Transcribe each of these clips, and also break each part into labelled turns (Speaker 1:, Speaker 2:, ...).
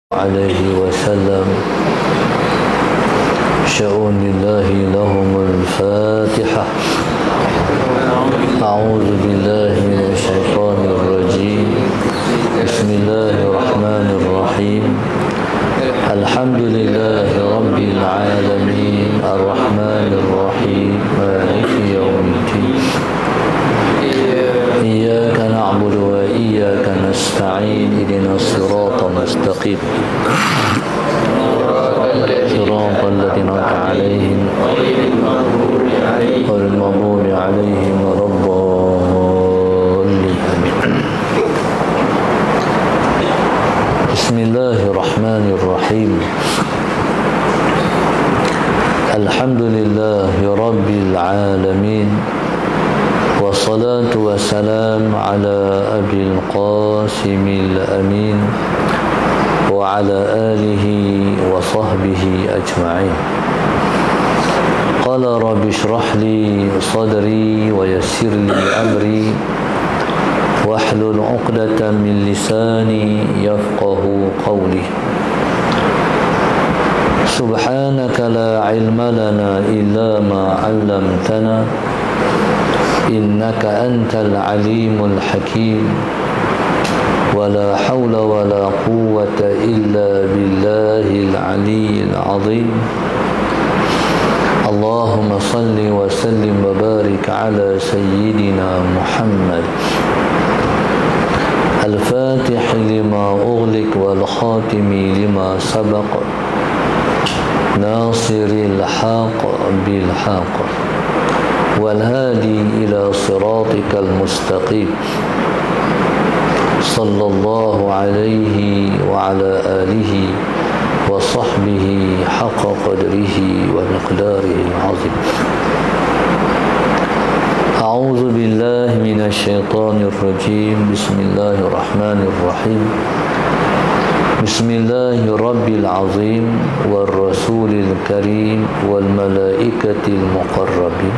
Speaker 1: عليه وسلم شؤون الله لهم الفاتحة. أعوذ بالله من الشيطان الرجيم. بسم الله الرحمن الرحيم. الحمد لله رب العالمين الرحمن الرحيم مالك يوم الدين. إياك نعبد وإياك نستعين اهدنا الصراط المستقيم صراط الذين أنعمت عليهم غير المغضوب عليهم ولا الضالين. بسم الله الرحمن الرحيم. الحمد لله رب العالمين والصلاة والسلام على أبي القاسم الأمين وعلى آله وصحبه أجمعين. قال رب اشرح لي صدري ويسر لي أمري واحلل عقدة من لساني يفقه قولي. سبحانك لا علم لنا إلا ما علمتنا إنك أنت العليم الحكيم. ولا حول ولا قوة إلا بالله العلي العظيم. اللهم صل وسلم وبارك على سيدنا محمد الفاتح لما أغلق والخاتم لما سبق ناصر الحق بالحق والهادي إلى صراطك المستقيم صلى الله عليه وعلى آله وصحبه حق قدره ومقداره العظيم. أعوذ بالله من الشيطان الرجيم. بسم الله الرحمن الرحيم. بسم الله رب العظيم والرسول الكريم والملائكة المقربين.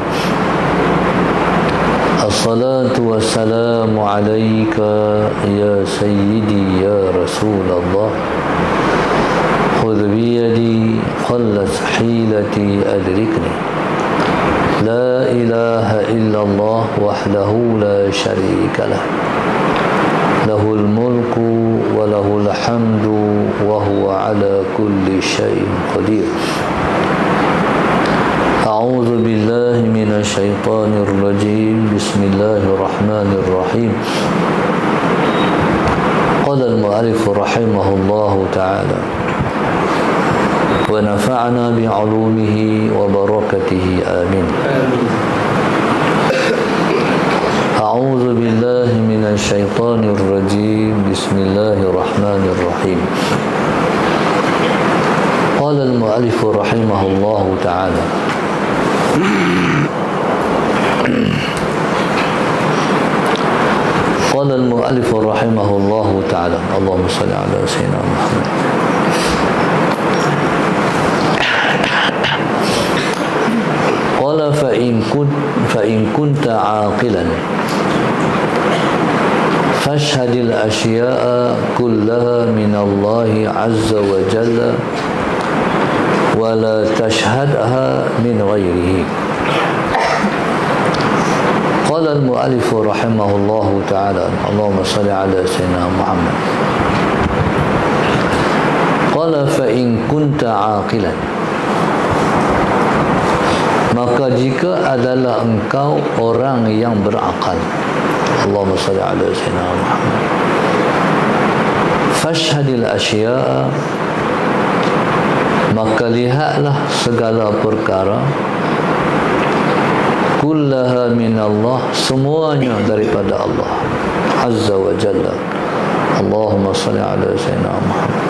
Speaker 1: الصلاة والسلام عليك يا سيدي يا رسول الله. خذ بيدي قلت حيلتي أدركني. لا إله إلا الله وحده لا شريك له. له الملك وله الحمد وهو على كل شيء قدير. أعوذ بالله من الشيطان الرجيم. بسم الله الرحمن الرحيم. قال المؤلف رحمه الله تعالى ونفعنا بعلومه وبركته آمين. أعوذ بالله من الشيطان الرجيم. بسم الله الرحمن الرحيم. قال المؤلف رحمه الله تعالى قال المؤلف رحمه الله تعالى اللهم صل على سيدنا محمد. قال فإن كنت عاقلا فاشهد الأشياء كلها من الله عز وجل ولا تشهدها من غيره. قال المؤلف رحمه الله تعالى اللهم صل على سيدنا محمد. قال فإن كنت عاقلا, maka jika adalah engkau orang yang berakal. Allahumma salli ala sayyidina Muhammad. Fashhadil asya'a, maka lihatlah segala perkara kullaha min Allah, semuanya daripada Allah Azza wa Jalla. Allahumma salli ala sayyidina Muhammad.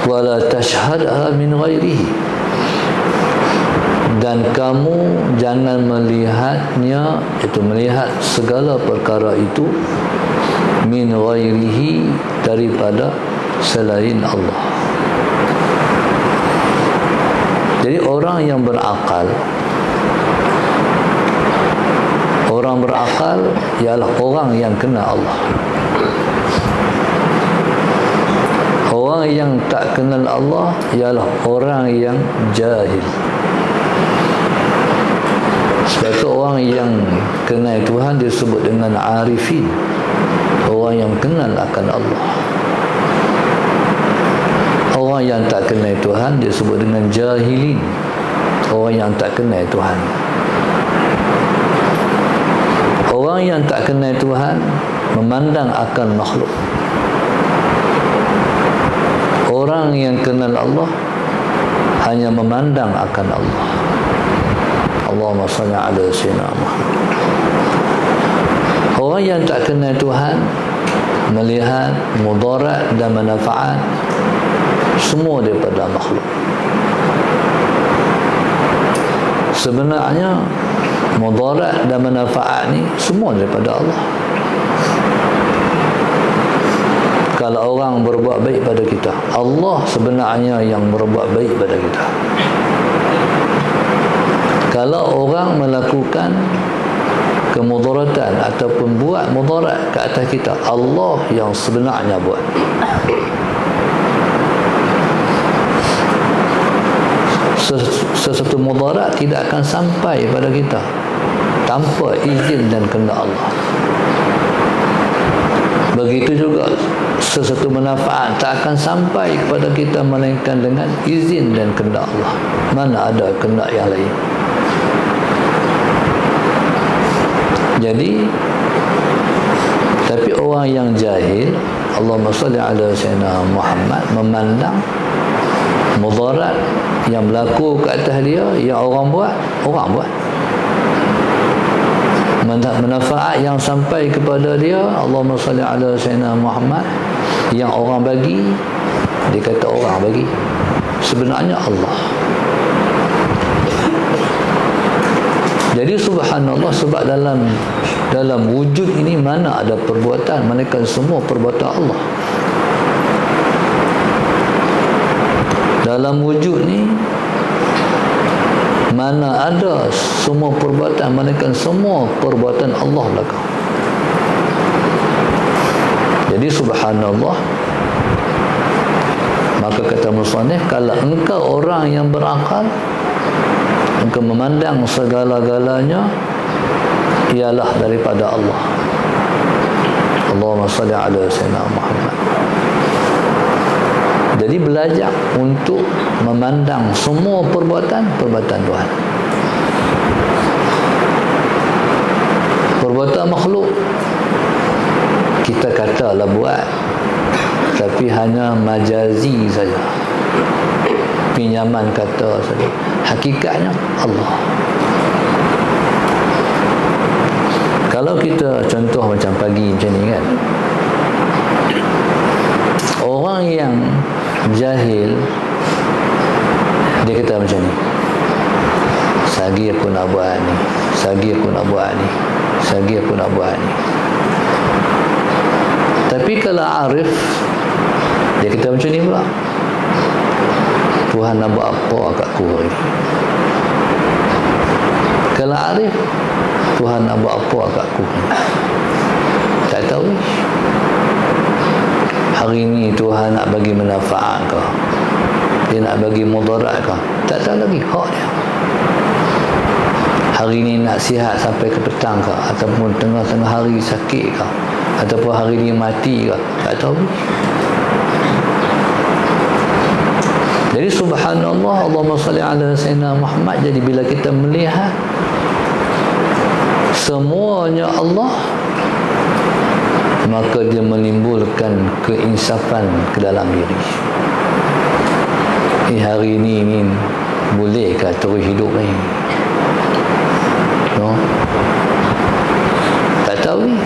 Speaker 1: Wa la tashhadha min ghairihi, dan kamu jangan melihatnya, itu melihat segala perkara itu min ghairihi, daripada selain Allah. Jadi orang yang berakal, orang berakal ialah orang yang kenal Allah. Orang yang tak kenal Allah ialah orang yang jahil. Sebab itu orang yang kenal Tuhan disebut dengan arifin, orang yang kenal akan Allah. Orang yang tak kenal Tuhan disebut dengan jahilin, orang yang tak kenal Tuhan. Orang yang tak kenal Tuhan memandang akan makhluk. Orang yang kenal Allah hanya memandang akan Allah. Allahumma salli ala sayyidina Muhammad. Orang yang tak kenal Tuhan melihat mudarat dan manfaat semua daripada makhluk. Sebenarnya mudarat dan manfaat ni semua daripada Allah. Kalau orang berbuat baik pada kita, Allah sebenarnya yang berbuat baik pada kita. Kalau orang melakukan kemudaratan ataupun buat mudarat ke atas kita, Allah yang sebenarnya buat. Sesuatu mudarat tidak akan sampai pada kita tanpa izin dan kehendak Allah. Begitu juga sesuatu manfaat tak akan sampai kepada kita melainkan dengan izin dan kehendak Allah. Mana ada kehendak yang lain. Jadi, tapi orang yang jahil, Allahumma salli ala sayyidina Muhammad, memandang mudarat yang berlaku ke atas dia, yang orang buat. Manfaat yang sampai kepada dia, Allahumma salli ala sayyidina Muhammad, yang orang bagi, dia kata orang bagi, sebenarnya Allah. Jadi subhanallah, sebab dalam wujud ini mana ada perbuatan, melainkan semua perbuatan Allah. Dalam wujud ni mana ada semua perbuatan, melainkan semua perbuatan Allah belaka. Jadi subhanallah, maka kata musannif, kalau engkau orang yang berakal, engkau memandang segala-galanya ialah daripada Allah. Allahumma salli ala sayyidina Muhammad. Jadi belajar untuk memandang semua perbuatan Tuhan. Perbuatan makhluk kita katalah buat, tapi hanya majazi saja, pinjaman kata saja. Hakikatnya Allah. Kalau kita contoh macam pagi macam ni kan, orang yang jahil dia kata macam ni, sagi aku nak buat ni, sagi aku nak buat ni, sagi aku nak buat ni. Tapi kalau arif, dia kata macam ni pula, Tuhan nak buat apa kat aku hari ni. Kalau arif, Tuhan nak buat apa kat aku, tak tahu. Hari ni Tuhan nak bagi manfaat ke, dia nak bagi mudarat ke, tak tahu lagi hak dia. Hari ni nak sihat sampai ke petang ke, ataupun tengah-tengah hari sakit ke, ataupun hari ni mati ke, tak tahu. Jadi subhanallah, Allahumma salli ala sayyidina Muhammad. Jadi bila kita melihat semuanya Allah, maka dia menimbulkan keinsafan ke dalam diri. Hari ini bolehkah terus hidup ni? No? Tak tahu ni.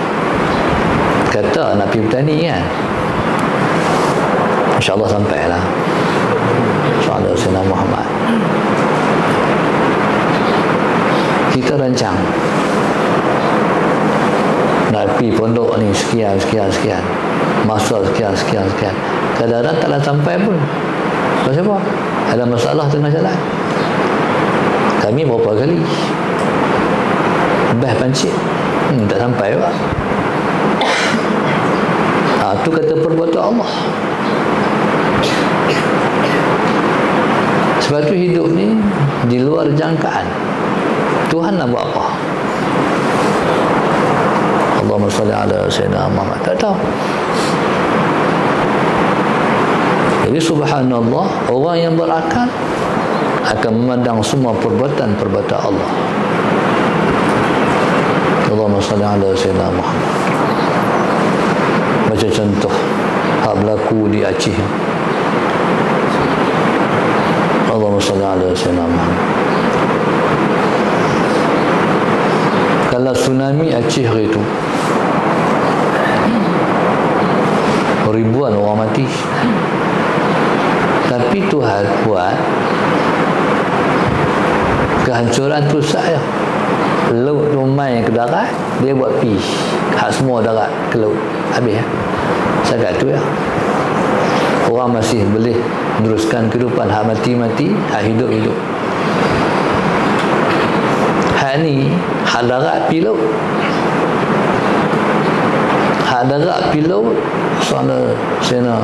Speaker 1: Kata nak pergi bertani kan, InsyaAllah sampailah. InsyaAllah Sayyidina Muhammad. Kita rancang nak pergi pondok ni sekian, masa sekian. Kadang-kadang taklah sampai pun. Pasal apa? Ada masalah tengah jalan. Kami berapa kali bas pancit, tak sampai pak. Tu kata perbuatan Allah. Sebab tu hidup ni di luar jangkaan. Tuhan nak buat apa? Allahumma salli ala sayyidina Muhammad. Tak tahu. Jadi subhanallah, orang yang berakal akan memandang semua perbuatan-perbuatan Allah. Allahumma salli ala sayyidina Muhammad. Macam contoh hak berlaku di Aceh. Allahumma salli ala sayyidina Muhammad. Kalau tsunami Aceh hari itu, ribuan orang mati. Tapi Tuhan buat kehancuran tu saja. Laut tu main ke darat, dia buat pi. Hak semua darat ke laut. Habis ya. Sangat tu ya. Orang masih boleh meneruskan kehidupan. Hak mati-mati, hak hidup-hidup. Hak ni, hak darat pi laut. Hak darat pi laut, soalnya Sayyidina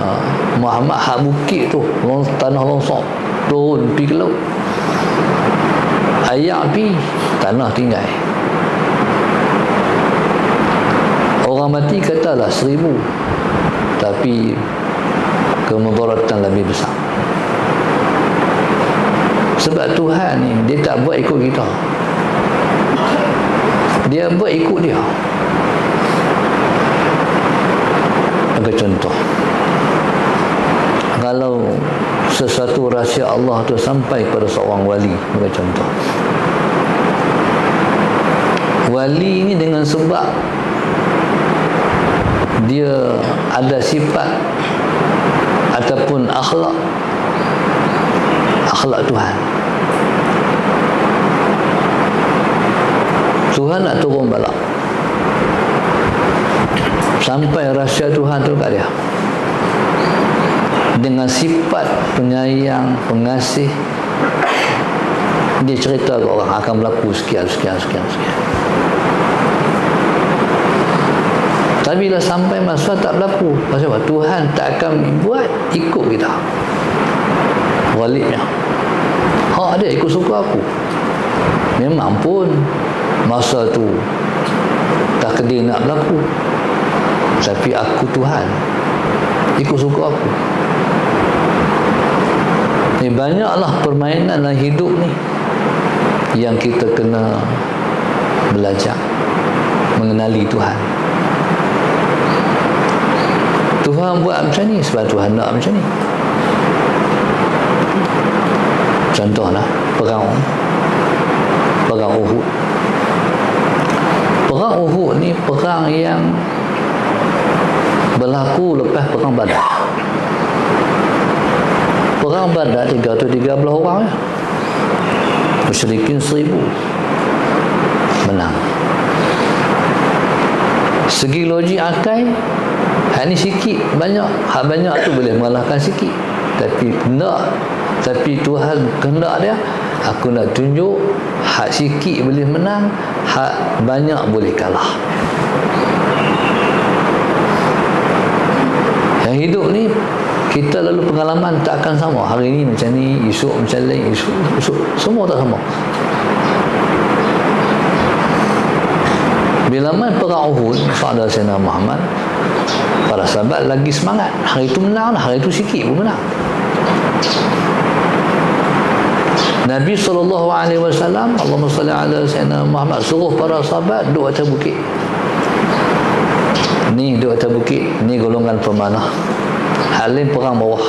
Speaker 1: Muhammad hak bukit tu, tanah longsor, turun pi ke laut. Ayak pi, tanah tinggal. Orang mati katalah 1000, tapi kemudaratan lebih besar. Sebab Tuhan ni, dia tak buat ikut kita. Dia buat ikut dia. Bagi contoh, kalau sesuatu rahsia Allah tu sampai kepada seorang wali, bagi contoh, wali ini dengan sebab dia ada sifat ataupun akhlak Tuhan, Tuhan nak turun bala sampai rahsia Tuhan tu kat dia dengan sifat penyayang, pengasih. Dia cerita ke orang akan berlaku sekian. Tapi bila sampai masa tak berlaku, pasal apa? Tuhan tak akan buat ikut kita. Waliknya dia ikut suku aku. Memang pun masa tu takdir nak berlaku, tapi aku Tuhan ikut suku aku. Ni banyaklah permainan dalam hidup ni yang kita kena belajar mengenali Tuhan. Tuhan buat macam ni sebab Tuhan nak macam ni. Contohlah perang Uhud. Perang Uhud ni perang yang berlaku lepas perang Badar. Perang Badar 313 orang ya. Musyrikin 1000 menang. Segi logik akal, hak ni sikit banyak, hak banyak tu boleh mengalahkan sikit. Tapi Tuhan kehendak dia, aku nak tunjuk hak sikit boleh menang, hak banyak boleh kalah. Yang hidup ni kita lalu pengalaman tak akan sama. Hari ni macam ni, esok macam lain, esok semua tak sama. Bila main perang Uhud, sahabat Sayyidina Muhammad, para sahabat lagi semangat. Hari itu menang lah, hari itu sikit pun menang. Nabi SAW, Allahumma salli ala Sayyidina Muhammad, suruh para sahabat duduk atas bukit. Ni duduk atas bukit, ni golongan pemanah. Halim perang bawah.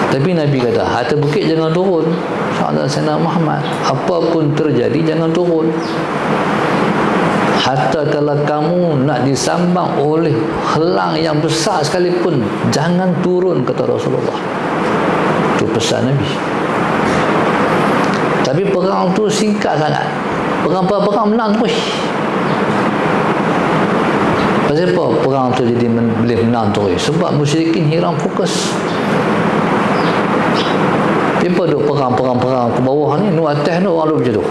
Speaker 1: Tapi Nabi kata, atas bukit jangan turun. Sahabat Sayyidina Muhammad, apapun terjadi jangan turun. Hatta kalau kamu nak disambang oleh helang yang besar sekalipun, jangan turun, kata Rasulullah. Itu pesan Nabi. Tapi perang tu singkat sangat. Perang menang terus. Pasal apa perang tu jadi boleh menang terus? Sebab musyrikin hilang fokus. Tiba duk perang ke bawah ni, nu atas ni orang duk macam tu.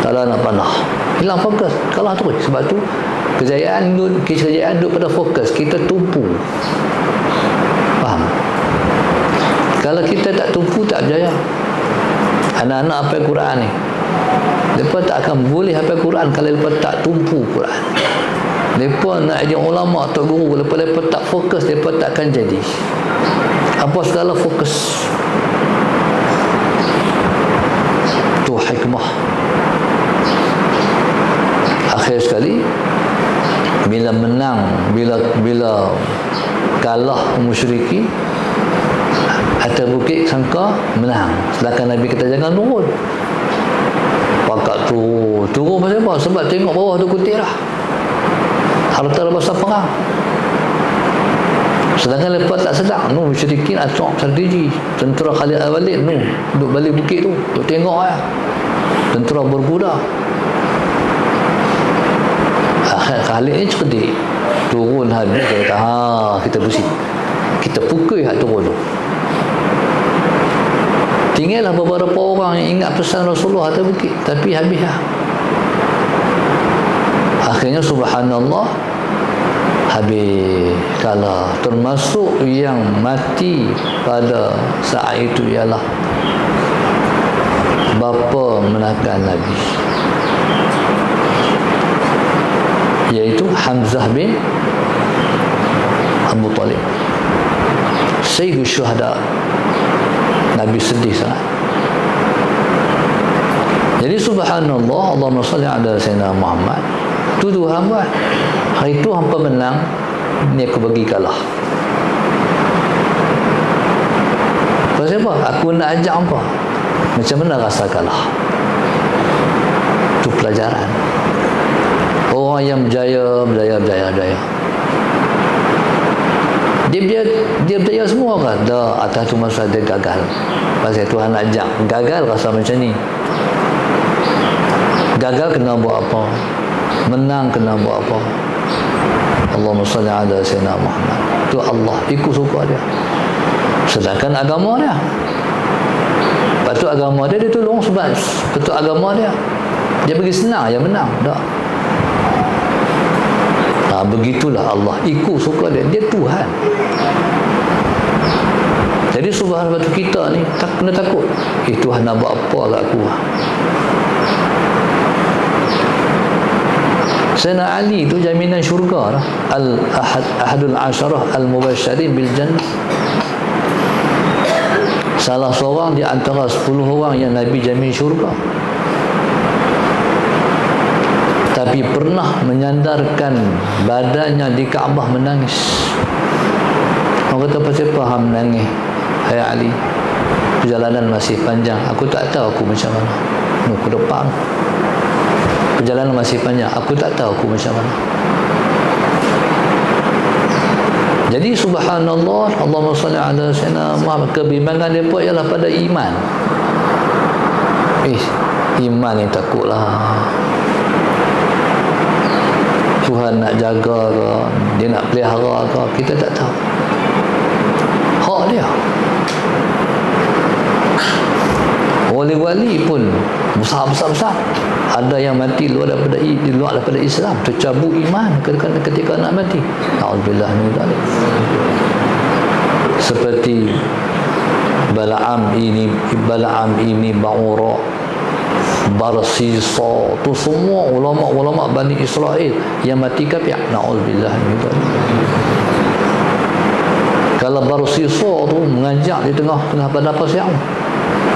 Speaker 1: Tak ada nak panah. Hilang fokus, kalah terus. Sebab tu kejayaan duduk pada fokus, kita tumpu. Faham? Kalau kita tak tumpu, tak berjaya. Anak-anak hafal Quran ni, mereka tak akan boleh hafal Quran kalau mereka tak tumpu Quran. Mereka nak jadi ulama atau guru, mereka tak fokus, mereka tak akan jadi. Apa segala fokus. Tu hikmah. Akhir sekali, bila menang, bila kalah musyrikin atas bukit sangka menang, sedangkan Nabi kata jangan turun. Pakat turun pasal apa? Sebab tengok bawah tu kutip lah, harta rampasan perang. Sedangkan lepas tak sedar, musyrikin acok strategi. Tentera Khalid Al-Walid duduk balik bukit tu, duduk tengok lah, tentera berkuda. Akhir Khalid ni cerdik, turun habis, dia kata kita bersih, kita pukul hak turun tu. Tinggallah beberapa orang yang ingat pesan Rasulullah atas bukit, tapi habis lah. Akhirnya subhanallah, habis kalah. Termasuk yang mati pada saat itu ialah bapa menakan Nabi, iaitu Hamzah bin Abu Talib, Sayyidul Syuhada. Nabi sedih sangat. Jadi subhanallah, Allahumma salli ala Sayyidina Muhammad. Tu Tuhan buat. Hari tu hampa menang, ni aku bagi kalah. Pasal apa? Aku nak ajak hampa macam mana rasa kalah. Tu pelajaran. Orang yang berjaya. Dia berjaya semua kan? Dah, atas tu masa dia gagal. Pasal Tuhan nak ajak. Gagal rasa macam ni. Gagal kena buat apa? Menang kena buat apa? Allahumma salli ala Sayyidina Muhammad. Tu Allah, ikut suka dia. Sedangkan agama dia, patut agama dia tolong, sebab patut agama dia bagi senang, yang menang. Tak. Begitulah Allah, ikut suka dia. Dia Tuhan. Jadi subhanallah, kita ni tak kena takut. Tuhan nak buat apa kat aku? Sayyidina Ali tu jaminan syurga lah. Ahadul Asyarah Al-Mubasysyirin bil Jannah. Salah seorang di antara 10 orang yang Nabi jamin syurga. Tapi pernah menyandarkan badannya di Kaabah menangis. Orang kata, pasal apa hang menangis? Hai Ali, perjalanan masih panjang. Aku tak tahu aku macam mana. Ke depan. Perjalanan masih panjang. Aku tak tahu aku macam mana. Jadi subhanallah, Allahumma salli ala Sayyidina Muhammad. Kebimbangan mereka ialah pada iman. Iman ni takutlah. Tuhan nak jaga ke, dia nak pelihara ke, kita tak tahu. Hak dia. Wali-wali pun besar-besar. Ada yang mati luar daripada Islam, tercabut iman ketika nak mati. Alhamdulillah min dzalik. Seperti Bala'am ini Ba'ura, Barsisa, tu semua ulama-ulama Bani Israel yang mati kafir. Na'udzubillah min dzalik. Kalau Barsisa tu mengajak di tengah padang pasir,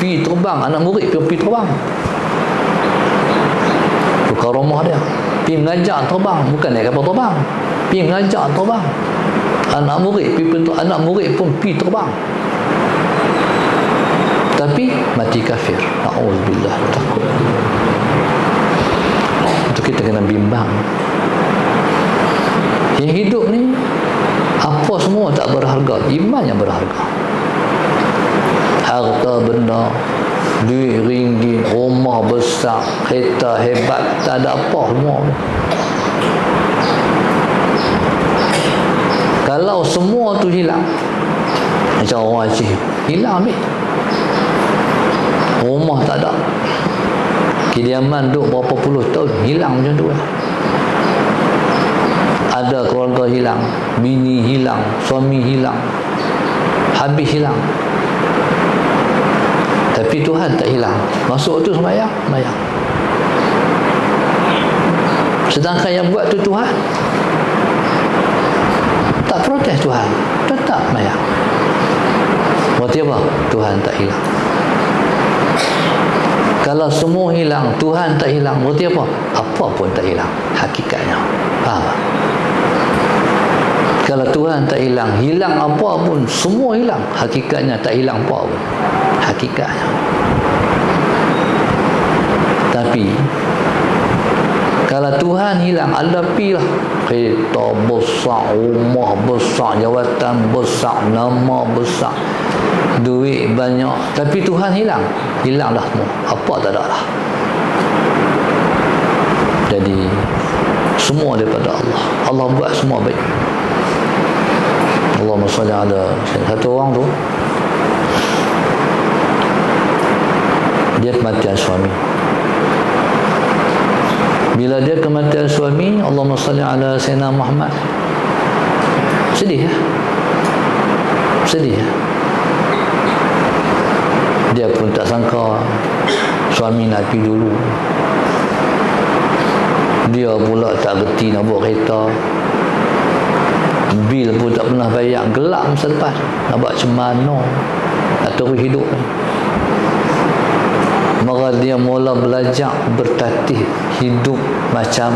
Speaker 1: pi terbang, anak murid pi terbang. Tu karamah dia. Pi mengajak terbang, bukan naik kapal terbang. Pi mengajak terbang. Anak murid pun pi terbang. Tapi mati kafir. Na'udzubillah, takut. Itu kita kena bimbang. Yang hidup ni apa semua tak berharga, iman yang berharga. Harta benda, duit ringgit, rumah besar, kereta hebat, tak ada apa semua. Kalau semua tu hilang, macam orang Aceh, hilang ambil. Rumah tak ada, kediaman duduk berapa puluh tahun, hilang macam tu. Ada keluarga hilang, bini hilang, suami hilang, habis hilang. Tapi Tuhan tak hilang. Masuk tu sembahyang. Sedangkan yang buat tu Tuhan. Tak protes Tuhan, tetap sembahyang. Berarti apa? Tuhan tak hilang. Kalau semua hilang, Tuhan tak hilang, berarti apa? Apa pun tak hilang hakikatnya. Faham? Kalau Tuhan tak hilang, hilang apa pun, semua hilang, hakikatnya tak hilang apa pun hakikatnya. Tapi kalau Tuhan hilang, ada pilah kereta besar, rumah besar, jawatan besar, nama besar, duit banyak, tapi Tuhan hilang, hilang dah semua, apa tak ada lah. Jadi semua daripada Allah. Allah buat semua baik. Allahumma salli ala. Satu orang tu, dia kematian suami. Bila dia kematian suami, Allahumma salli ala Sayyidina Muhammad, sedih ya? Sedih ya? Dia pun tak sangka suami nak pergi dulu. Dia pula tak reti nak bawa kereta, bil pun tak pernah bayar, gelap masa lepas. Nak buat macam mana nak terus hidup ni? Maka dia mula belajar bertatih hidup macam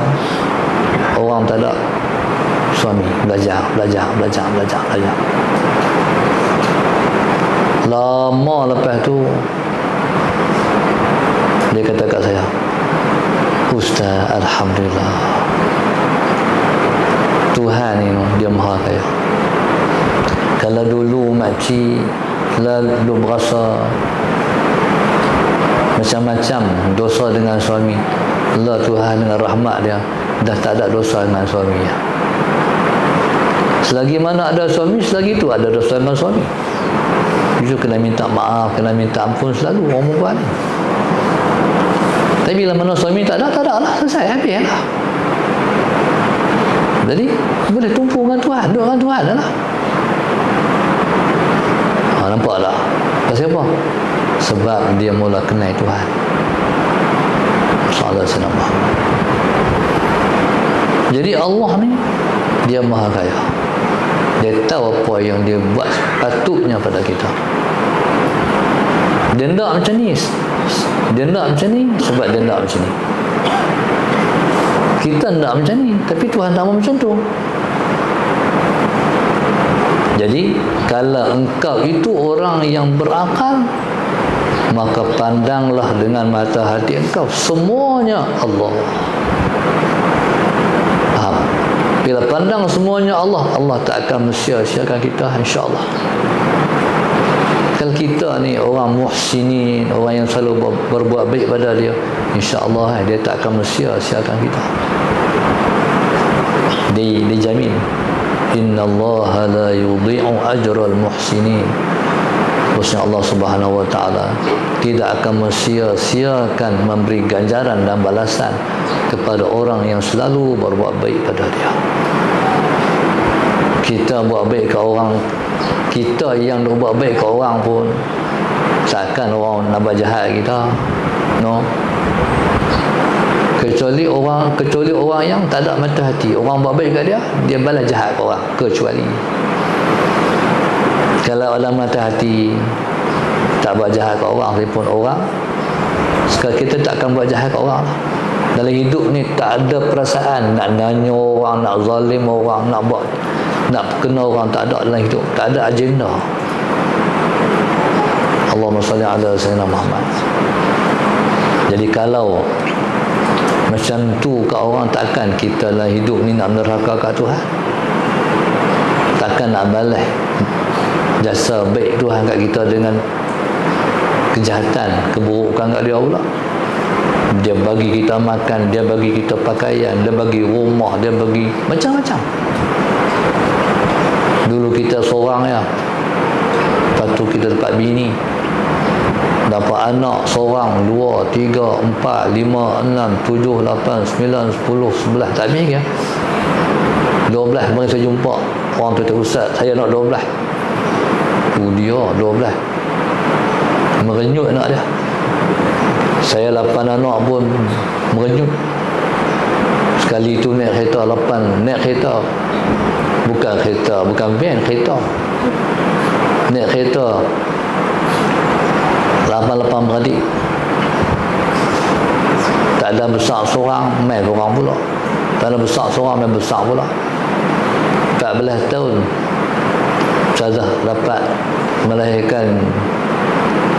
Speaker 1: orang tak ada suami. Belajar. Lama lepas tu dia kata kat saya, Ustaz, Alhamdulillah, Tuhan ini dia maha kaya. Kalau dulu makcik lalu berasa macam-macam dosa dengan suami, Allah Tuhan dengan rahmat dia dah tak ada dosa dengan suami ya. Selagi mana ada suami, selagi itu ada dosa dengan suami. Justru kena minta maaf, kena minta ampun selalu orang perempuan ni. Tapi bila mana suami tak ada lah, selesai, habis lah. Jadi boleh tumpu dengan Tuhan, duduk dengan Tuhan lah. Nampak tak? Pasal apa? Sebab dia mula kenal Tuhan. Sallallahu alaihi wasallam. Jadi Allah ni dia maha kaya. Dia tahu apa yang dia buat patutnya pada kita. Dia nak macam ni. Dia nak macam ni sebab dia nak macam ni. Kita nak macam ni, tapi Tuhan tak mahu macam tu. Jadi kalau engkau itu orang yang berakal, maka pandanglah dengan mata hati engkau semuanya Allah. Faham? Bila pandang semuanya Allah, Allah tak akan sia-siakan kita, insya-Allah. Kalau kita ni orang muhsinin, orang yang selalu berbuat baik pada dia, insya-Allah dia tak akan sia-siakan kita. Dijamin. Innallaha la yudhi'u ajral muhsinin. Maksudnya Allah Subhanahu wa taala tidak akan sia-siakan memberi ganjaran dan balasan kepada orang yang selalu berbuat baik pada dia. Kita buat baik ke orang, kita yang berbuat baik ke orang pun seakan orang nak buat jahat kita. No. Kecuali orang yang tak ada mata hati. Orang buat baik kat dia, dia balas jahat ke orang. Kecuali kalau ada mata hati, tak buat jahat ke orang, telefon orang, sekarang kita tak akan buat jahat ke orang. Dalam hidup ni tak ada perasaan nak nanya orang, nak zalim orang, nak kena orang, tak ada dalam hidup. Tak ada agenda. Allahumma salli ala Sayyidina Muhammad. Jadi kalau macam tu kat orang, takkan kita dalam hidup ni nak neraka kat Tuhan. Takkan nak balas jasa baik Tuhan kat kita dengan kejahatan, keburukan kat dia pula. Dia bagi kita makan, dia bagi kita pakaian, dia bagi rumah, dia bagi macam-macam. Dulu kita seorang ya, lepas tu kita dapat bini, dapat anak seorang, 2, 3, 4, 5, 6, 7, 8, 9, 10, 11, tak habis ya. 12 mari saya jumpa orang tu, Ustaz, saya nak 12. Tu dia 12. merenyut anak dia. Saya 8 anak pun merenyut. Sekali tu naik kereta 8, naik kereta bukan van, kereta. Naik kereta 8 beradik. Tak ada besar seorang, main seorang pula. Tak ada besar seorang, main besar pula. 14 tahun Ustazah dapat melahirkan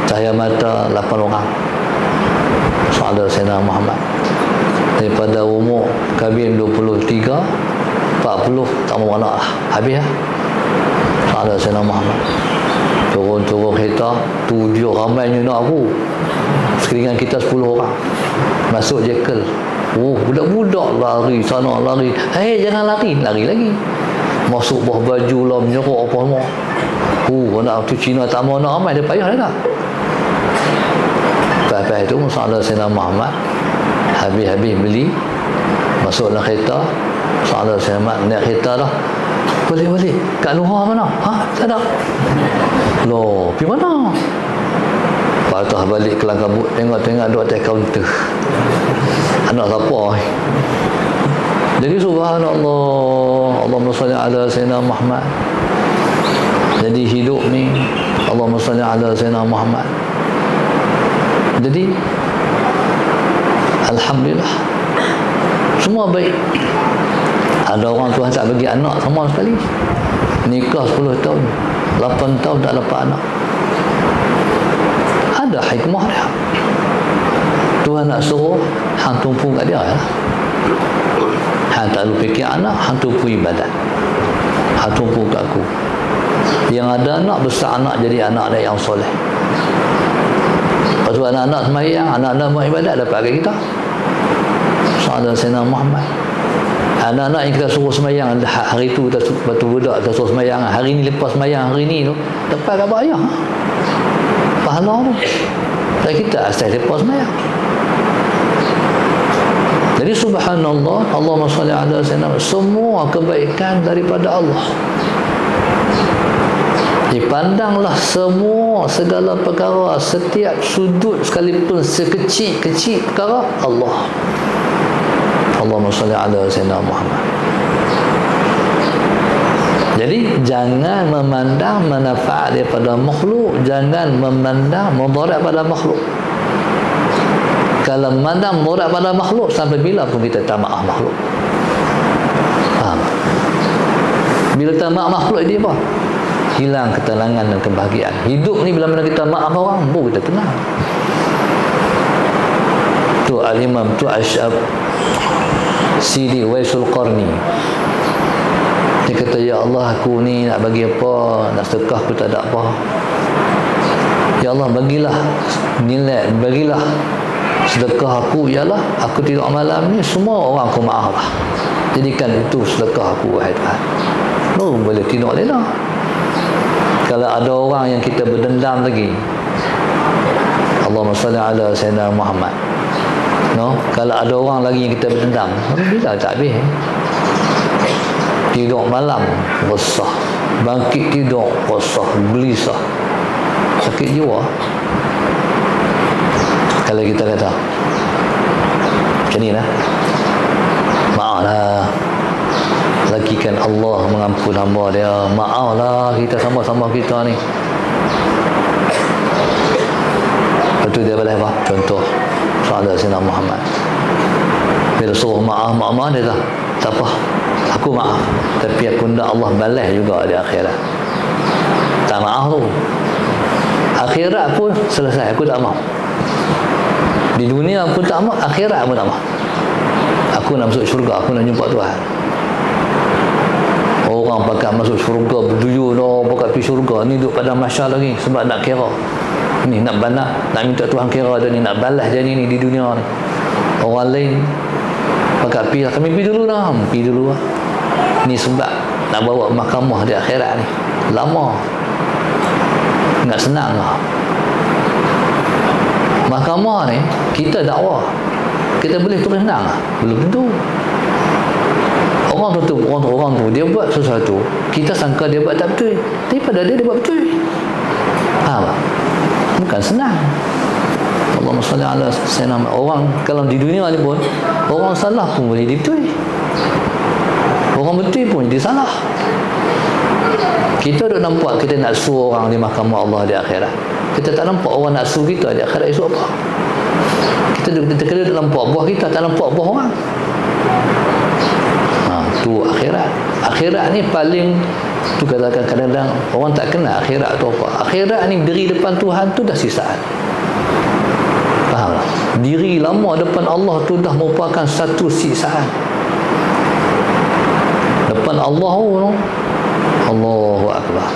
Speaker 1: cahaya mata 8 orang. Saudara Sayyidina Muhammad. Daripada umur kahwin 23, 40 tak mau anak lah. Habis lah. Saudara Sayyidina Muhammad. Turun kereta, tujuh ramainya nak aku. Sekeringan kita 10 orang. Masuk jekyll. Oh, budak-budak lari sana lari. Jangan lari lagi. Masuk bawah baju lah, menyerok apa semua. Anak tu Cina tak mau nak ramai, dia payah dah tak. Lepas itu Saudara Sayyidina Muhammad habis beli, masuk dalam kereta. Saudara Sayyidina Muhammad naik kereta dah. Balik Kak Nuha mana? Tak ada. Loh, pergi mana? Patah balik ke Langkabut, tengok duduk atas kaunter. Anak siapa? Jadi subhanallah, Allahumma salli ala Sayyidina Muhammad. Jadi hidup ni Allahumma salli ala Sayyidina Muhammad. Jadi alhamdulillah semua baik. Ada orang Tuhan tak bagi anak sama sekali. Nikah 10 tahun, 8 tahun tak dapat anak. Ada hikmah dia. Tuhan nak suruh hang tumpu kat dia lah. Hang tak lupa fikir anak, hang tumpu ibadat. Hang tumpu kat aku. Yang ada anak, besar anak jadi anak dia yang soleh. Lepas tu anak-anak semayang, anak-anak buat ibadat, dapat kat kita. Saudara Sayyidina Muhammad. Anak-anak yang kita suruh semayang hari tu, kita batu budak kita suruh semayang, hari ni lepas semayang hari ni tu, dapat kat ayah. Pahala tu. Dan kita asal lepas semayang. Jadi subhanallah, Allahumma salli ala Sayyidina, semua kebaikan daripada Allah. Dipandanglah semua segala perkara, setiap sudut sekalipun sekecil-kecil perkara Allah. Allahumma salli ala Sayyidina Muhammad. Jadi jangan memandang manfaat daripada makhluk, jangan memandang mudarat pada makhluk. Kalau memandang mudarat pada makhluk, sampai bila pun kita tak maaf makhluk. Faham? Bila tak maaf makhluk, dia apa? Hilang ketenangan dan kebahagiaan. Hidup ni bila mana kita maaf orang, kita tenang. Tu Al-Imam tu Asy'ab Sidi Waisul Qarni, dia kata, ya Allah, aku ni nak bagi apa, nak sedekah aku tak ada apa. Ya Allah, bagilah nilai, bagilah sedekah aku. Ialah aku tidur malam ni, semua orang aku maaf lah. Jadikan itu sedekah aku, wahai Tuhan. Boleh tidur lela. Kalau ada orang yang kita berdendam lagi, Allahumma salli ala Sayyidina Muhammad. Kalau ada orang lagi yang kita berdendam, bila tak habis. Tidur malam resah, bangkit tidur resah, gelisah, sakit jiwa. Kalau kita kata macam ni lah, maaf lah, lagikan Allah mengampun hamba dia, maaf lah kita sama-sama kita ni. Lepas tu dia boleh apa? Contoh Saudara Sayyidina Muhammad, bila suruh maaf dia tak apa, aku maaf, tapi aku nak Allah balas juga di akhirat. Tak maaf tu, akhirat pun selesai, aku tak maaf. Di dunia pun tak maaf, akhirat pun tak maaf. Aku nak masuk syurga, aku nak jumpa Tuhan. Orang pakat masuk syurga berduyun, pakat pergi syurga ni, duduk pada mahsyar lagi sebab nak kira ni, nak minta Tuhan kira dia ni, nak balas dia ni di dunia ni. Orang lain pakat pergi, kami pergi dulu lah, pergi dulu lah. Ni sebab nak bawa mahkamah di akhirat ni lama, nak senang lah. Mahkamah ni kita dakwa, kita boleh terus senang lah? Belum tentu. Orang tu dia buat sesuatu, kita sangka dia buat tak betul, tapi pada dia buat betul. Faham tak? bukan senang. Allahumma salli ala sayyidina. Orang kalau di dunia ni pun, orang salah pun boleh betul. Orang betul pun dia salah. Kita duk nampak kita nak suruh orang di mahkamah Allah di akhirat. Kita tak nampak orang nak suruh kita di akhirat esok apa. Kita kena nampak buah kita, tak nampak buah orang. Tu akhirat. Akhirat ni paling, tu katakan kadang-kadang orang tak kenal akhirat tu apa. Akhirat ni diri depan Tuhan tu dah sisaan. Faham tak? Diri lama depan Allah tu dah merupakan satu sisaan. Depan Allah tu, Allahu Akbar.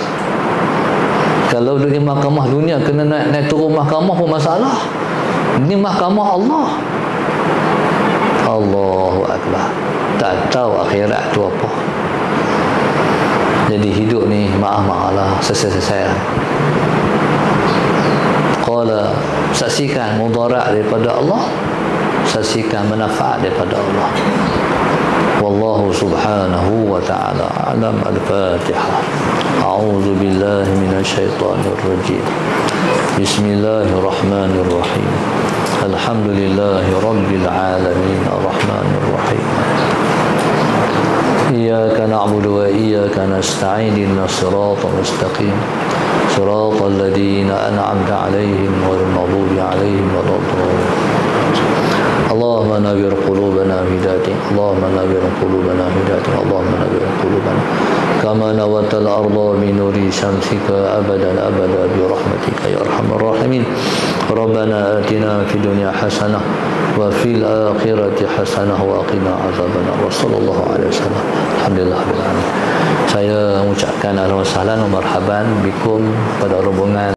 Speaker 1: Kalau di mahkamah dunia kena naik turun mahkamah pun masalah. Ini mahkamah Allah. Allahu Akbar. Tak tahu akhirat tu apa. Jadi hidup ni maaf lah, selesai. Qala, saksikan mudarat daripada Allah, saksikan manfaat daripada Allah. Wallahu subhanahu wa ta'ala alam. Al-Fatihah. A'udzu billahi minasyaitonir rajim. Bismillahirrahmanirrahim. Alhamdulillahi rabbil alamin. Arrahmanir rahim. Iyyaka na'budu wa iyyaka nasta'in. Ihdinas siratal mustaqim. Siratal ladzina an'amta 'alaihim ghairil maghdubi 'alaihim waladdallin. اللهم نور قلوبنا بهدايتك. اللهم نور قلوبنا بهدايتك. اللهم نور قلوبنا كما نورت الأرض بنور شمسك أبدا أبدا برحمتك يا أرحم الراحمين. ربنا آتنا في الدنيا حسنة وفي الآخرة حسنة وقنا عذاب النار. وصلى الله عليه وسلم. Alhamdulillah rabbil alamin. Saya mengucapkan ahlan wa sahlan wa marhaban bikum pada rombongan